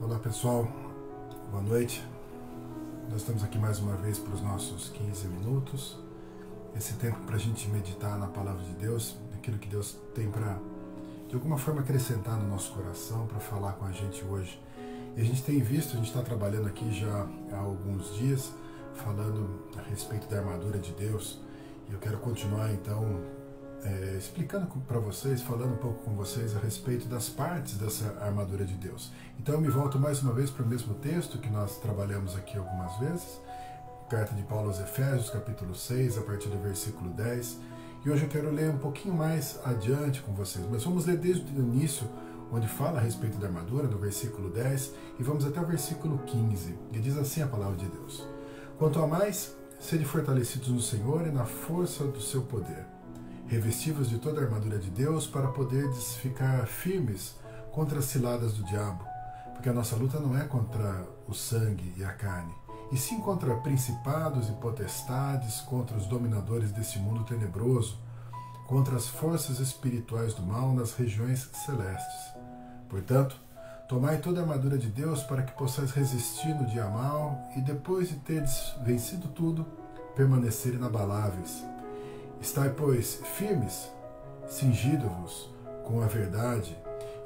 Olá pessoal, boa noite. Nós estamos aqui mais uma vez para os nossos 15 minutos. Esse tempo para a gente meditar na Palavra de Deus, aquilo que Deus tem para, de alguma forma, acrescentar no nosso coração, para falar com a gente hoje. E a gente tem visto, a gente está trabalhando aqui já há alguns dias, falando a respeito da armadura de Deus. E eu quero continuar então explicando para vocês, falando um pouco com vocês a respeito das partes dessa armadura de Deus. Então eu me volto mais uma vez para o mesmo texto que nós trabalhamos aqui algumas vezes, carta de Paulo aos Efésios, capítulo 6, a partir do versículo 10. E hoje eu quero ler um pouquinho mais adiante com vocês, mas vamos ler desde o início, onde fala a respeito da armadura, no versículo 10, e vamos até o versículo 15, que diz assim a palavra de Deus: Quanto a mais, sede fortalecidos no Senhor e na força do seu poder, revestivos de toda a armadura de Deus, para poderdes ficar firmes contra as ciladas do diabo, porque a nossa luta não é contra o sangue e a carne, e sim contra principados e potestades, contra os dominadores desse mundo tenebroso, contra as forças espirituais do mal nas regiões celestes. Portanto, tomai toda a armadura de Deus para que possais resistir no dia mau e, depois de terdes vencido tudo, permanecer inabaláveis. Estai, pois, firmes, cingindo-vos com a verdade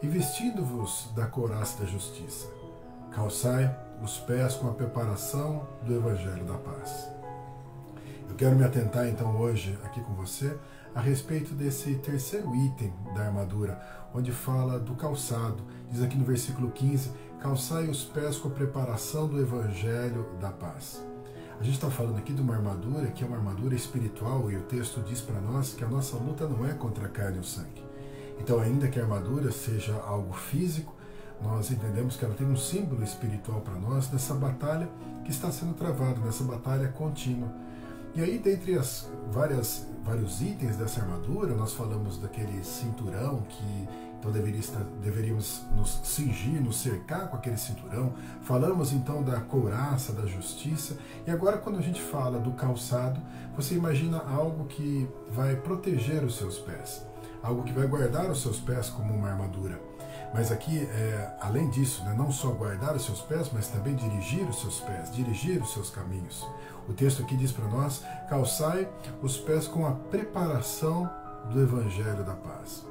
e vestindo-vos da couraça da justiça. Calçai os pés com a preparação do Evangelho da paz. Eu quero me atentar então hoje aqui com você a respeito desse terceiro item da armadura, onde fala do calçado. Diz aqui no versículo 15, calçai os pés com a preparação do Evangelho da paz. A gente está falando aqui de uma armadura que é uma armadura espiritual, e o texto diz para nós que a nossa luta não é contra a carne e o sangue. Então, ainda que a armadura seja algo físico, nós entendemos que ela tem um símbolo espiritual para nós nessa batalha que está sendo travada, nessa batalha contínua. E aí, dentre as vários itens dessa armadura, nós falamos daquele cinturão que então deveríamos nos cingir, nos cercar com aquele cinturão. Falamos então da couraça, da justiça. E agora, quando a gente fala do calçado, você imagina algo que vai proteger os seus pés, algo que vai guardar os seus pés como uma armadura. Mas aqui, além disso, não só guardar os seus pés, mas também dirigir os seus pés, dirigir os seus caminhos. O texto aqui diz para nós: calçai os pés com a preparação do Evangelho da paz.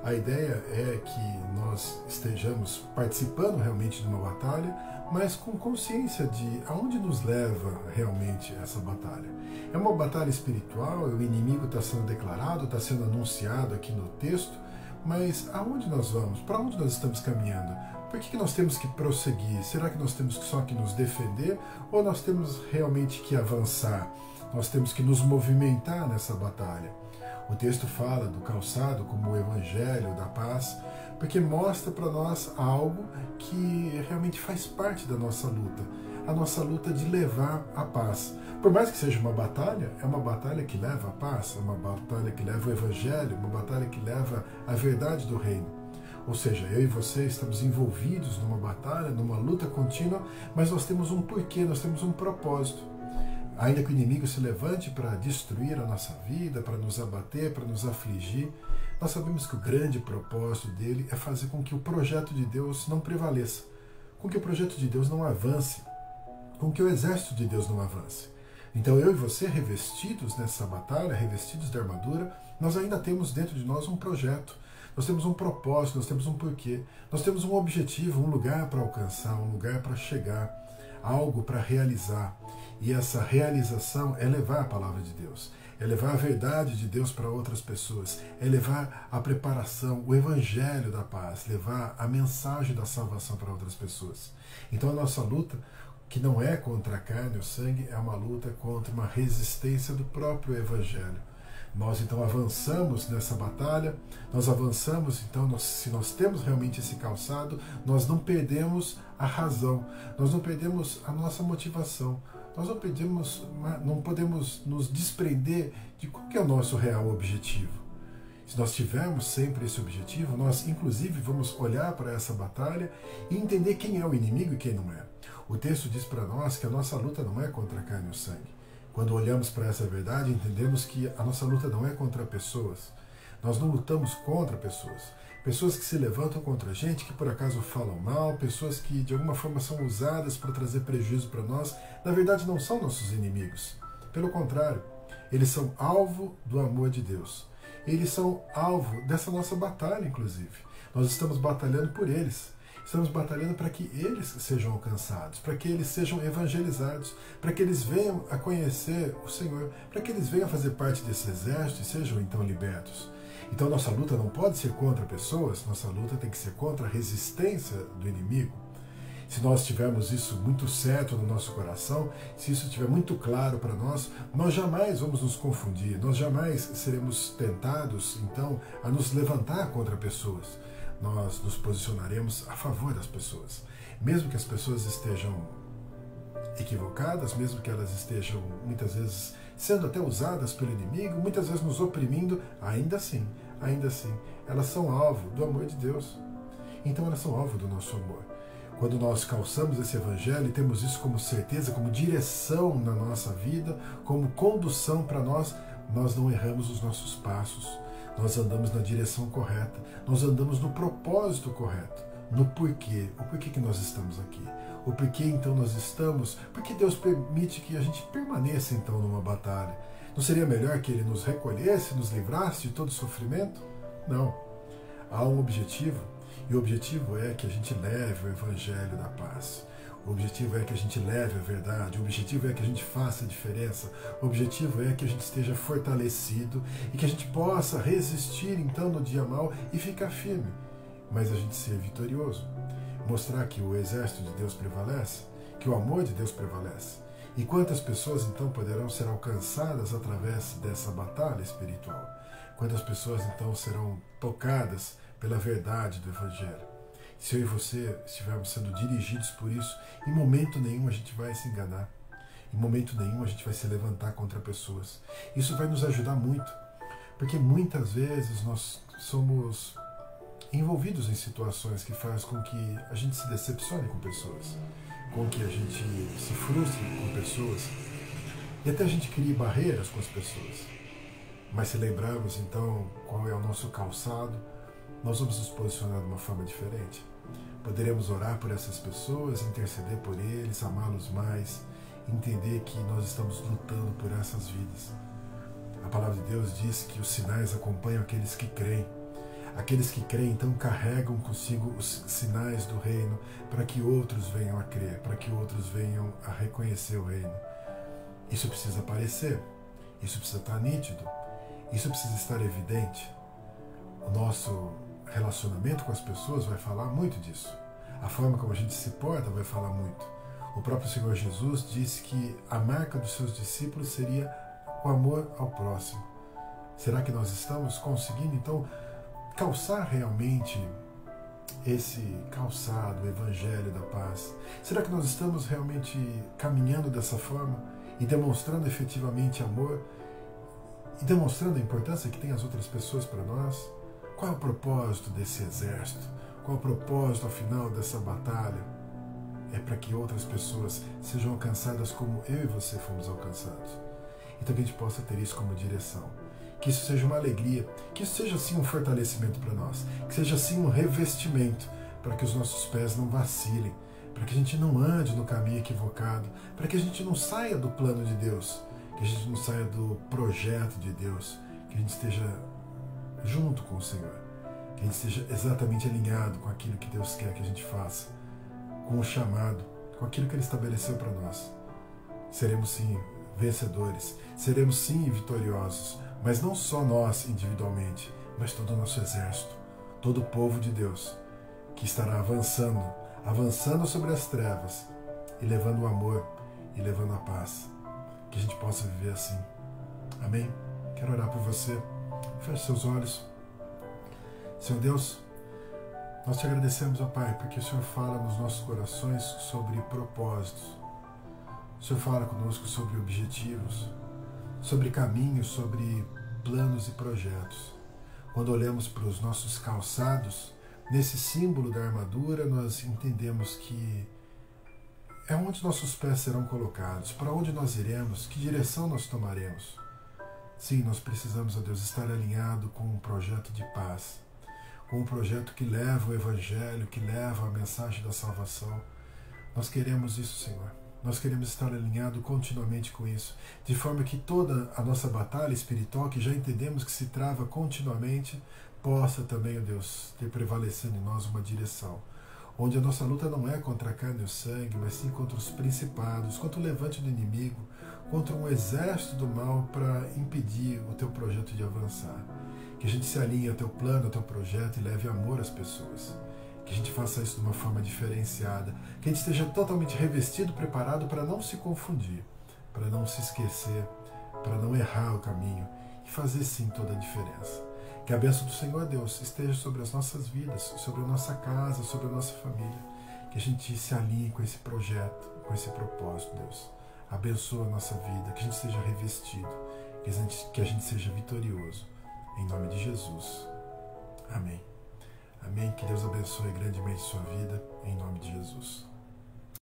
A ideia é que nós estejamos participando realmente de uma batalha, mas com consciência de aonde nos leva realmente essa batalha. É uma batalha espiritual, o inimigo está sendo declarado, está sendo anunciado aqui no texto, mas aonde nós vamos? Para onde nós estamos caminhando? Por que nós temos que prosseguir? Será que nós temos só que nos defender ou nós temos realmente que avançar? Nós temos que nos movimentar nessa batalha. O texto fala do calçado como o Evangelho da paz, porque mostra para nós algo que realmente faz parte da nossa luta, a nossa luta de levar a paz. Por mais que seja uma batalha, é uma batalha que leva a paz, é uma batalha que leva o Evangelho, uma batalha que leva a verdade do reino. Ou seja, eu e você estamos envolvidos numa batalha, numa luta contínua, mas nós temos um porquê, nós temos um propósito. Ainda que o inimigo se levante para destruir a nossa vida, para nos abater, para nos afligir, nós sabemos que o grande propósito dele é fazer com que o projeto de Deus não prevaleça, com que o projeto de Deus não avance, com que o exército de Deus não avance. Então eu e você, revestidos nessa batalha, revestidos da armadura, nós ainda temos dentro de nós um projeto, nós temos um propósito, nós temos um porquê, nós temos um objetivo, um lugar para alcançar, um lugar para chegar, algo para realizar. E essa realização é levar a palavra de Deus, é levar a verdade de Deus para outras pessoas, é levar a preparação, o Evangelho da paz, levar a mensagem da salvação para outras pessoas. Então a nossa luta, que não é contra a carne ou sangue, é uma luta contra uma resistência do próprio Evangelho. Nós então avançamos nessa batalha, nós avançamos, então se nós temos realmente esse calçado, nós não perdemos a razão, nós não perdemos a nossa motivação, nós não podemos nos desprender de qual que é o nosso real objetivo. Se nós tivermos sempre esse objetivo, nós inclusive vamos olhar para essa batalha e entender quem é o inimigo e quem não é. O texto diz para nós que a nossa luta não é contra a carne e o sangue. Quando olhamos para essa verdade, entendemos que a nossa luta não é contra pessoas. Nós não lutamos contra pessoas, pessoas que se levantam contra a gente, que por acaso falam mal, pessoas que de alguma forma são usadas para trazer prejuízo para nós, na verdade não são nossos inimigos. Pelo contrário, eles são alvo do amor de Deus. Eles são alvo dessa nossa batalha, inclusive. Nós estamos batalhando por eles. Estamos batalhando para que eles sejam alcançados, para que eles sejam evangelizados, para que eles venham a conhecer o Senhor, para que eles venham a fazer parte desse exército e sejam então libertos. Então nossa luta não pode ser contra pessoas, nossa luta tem que ser contra a resistência do inimigo. Se nós tivermos isso muito certo no nosso coração, se isso estiver muito claro para nós, nós jamais vamos nos confundir, nós jamais seremos tentados, então, a nos levantar contra pessoas. Nós nos posicionaremos a favor das pessoas. Mesmo que as pessoas estejam equivocadas, mesmo que elas estejam, muitas vezes, sendo até usadas pelo inimigo, muitas vezes nos oprimindo, ainda assim, elas são alvo do amor de Deus. Então elas são alvo do nosso amor. Quando nós calçamos esse evangelho e temos isso como certeza, como direção na nossa vida, como condução para nós, nós não erramos os nossos passos. Nós andamos na direção correta, nós andamos no propósito correto, no porquê, o porquê que nós estamos aqui, o porquê então nós estamos, porque Deus permite que a gente permaneça então numa batalha. Não seria melhor que Ele nos recolhesse, nos livrasse de todo sofrimento? Não. Há um objetivo, e o objetivo é que a gente leve o Evangelho da paz. O objetivo é que a gente leve a verdade, o objetivo é que a gente faça a diferença, o objetivo é que a gente esteja fortalecido e que a gente possa resistir então no dia mau e ficar firme, mas a gente ser vitorioso. Mostrar que o exército de Deus prevalece, que o amor de Deus prevalece. E quantas pessoas então poderão ser alcançadas através dessa batalha espiritual? Quantas pessoas então serão tocadas pela verdade do Evangelho? Se eu e você estivermos sendo dirigidos por isso, em momento nenhum a gente vai se enganar. Em momento nenhum a gente vai se levantar contra pessoas. Isso vai nos ajudar muito, porque muitas vezes nós somos envolvidos em situações que fazem com que a gente se decepcione com pessoas, com que a gente se frustre com pessoas e até a gente crie barreiras com as pessoas. Mas se lembrarmos então qual é o nosso calçado, nós vamos nos posicionar de uma forma diferente. Poderemos orar por essas pessoas, interceder por eles, amá-los mais, entender que nós estamos lutando por essas vidas. A palavra de Deus diz que os sinais acompanham aqueles que creem. Aqueles que creem, então, carregam consigo os sinais do reino para que outros venham a crer, para que outros venham a reconhecer o reino. Isso precisa aparecer, isso precisa estar nítido, isso precisa estar evidente. O nosso relacionamento com as pessoas vai falar muito disso. A forma como a gente se porta vai falar muito. O próprio Senhor Jesus disse que a marca dos seus discípulos seria o amor ao próximo. Será que nós estamos conseguindo, então, calçar realmente esse calçado, o Evangelho da paz? Será que nós estamos realmente caminhando dessa forma e demonstrando efetivamente amor e demonstrando a importância que tem as outras pessoas para nós? Qual é o propósito desse exército? Qual é o propósito, afinal, dessa batalha? É para que outras pessoas sejam alcançadas como eu e você fomos alcançados. Então que a gente possa ter isso como direção. Que isso seja uma alegria, que isso seja sim um fortalecimento para nós, que seja sim um revestimento para que os nossos pés não vacilem, para que a gente não ande no caminho equivocado, para que a gente não saia do plano de Deus, que a gente não saia do projeto de Deus, que a gente esteja junto com o Senhor, que a gente esteja exatamente alinhado com aquilo que Deus quer que a gente faça, com o chamado, com aquilo que Ele estabeleceu para nós. Seremos sim vencedores, seremos sim vitoriosos, mas não só nós individualmente, mas todo o nosso exército, todo o povo de Deus, que estará avançando sobre as trevas e levando o amor e levando a paz. Que a gente possa viver assim. Amém? Quero orar por você. Feche seus olhos. Senhor Deus, nós te agradecemos, ó Pai, porque o Senhor fala nos nossos corações sobre propósitos. O Senhor fala conosco sobre objetivos, sobre caminhos, sobre planos e projetos. Quando olhamos para os nossos calçados, nesse símbolo da armadura, nós entendemos que é onde nossos pés serão colocados, para onde nós iremos, que direção nós tomaremos. Sim, nós precisamos, ó Deus, estar alinhado com um projeto de paz, com um projeto que leva o Evangelho, que leva a mensagem da salvação. Nós queremos isso, Senhor. Nós queremos estar alinhados continuamente com isso, de forma que toda a nossa batalha espiritual, que já entendemos que se trava continuamente, possa também, ó Deus, ter prevalecendo em nós uma direção, onde a nossa luta não é contra a carne e o sangue, mas sim contra os principados, contra o levante do inimigo, contra um exército do mal para impedir o teu projeto de avançar. Que a gente se alinhe ao teu plano, ao teu projeto e leve amor às pessoas. Que a gente faça isso de uma forma diferenciada, que a gente esteja totalmente revestido, preparado para não se confundir, para não se esquecer, para não errar o caminho e fazer sim toda a diferença. Que a bênção do Senhor Deus esteja sobre as nossas vidas, sobre a nossa casa, sobre a nossa família. Que a gente se alinhe com esse projeto, com esse propósito, Deus. Abençoa a nossa vida, que a gente seja revestido, que a gente seja vitorioso. Em nome de Jesus. Amém. Amém. Que Deus abençoe grandemente sua vida. Em nome